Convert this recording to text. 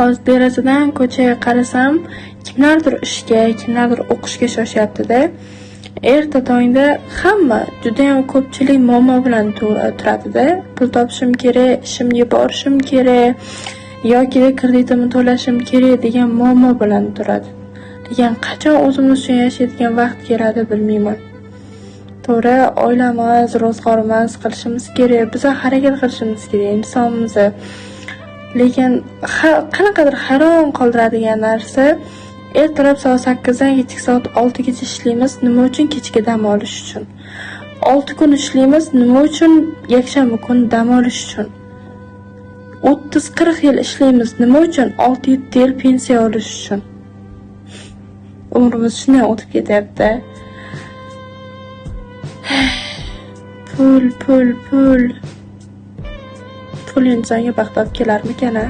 Hozir derazadan ko'chaga qarasam, kimlardir ishga, kimlardir o'qishga shoshyapti-da. Erta tongda hamma, juda ham ko'pchilik muammo bilan turadi-da. Pul topishim kerak, ishimga borishim kerak yoki kreditimni to'lashim kerak degan muammo bilan turadi. Lekin qachon o'zimiz uchun yashaydigan vaqt keladi bilmayman. To'g'ri, oilamiz, ro'zg'orimiz qilishimiz kerak, biz harakat qilishimiz kerak insonimiz. Lekin qanaqadir hayron qoldiradigan narsa, ertalab soat 8 dan kechki soat 6 gacha ishlaymiz, nima uchun kechga dam olish uchun. 6 kun ishlaymiz, nima uchun yakshanba kuni dam olish uchun. 30-40 yil ishlaymiz, nima uchun 6-7 yil pensiya olish uchun. Umrimiz shunday o'tib ketyapti. Pul insonga baxt olib kelarmikan-a?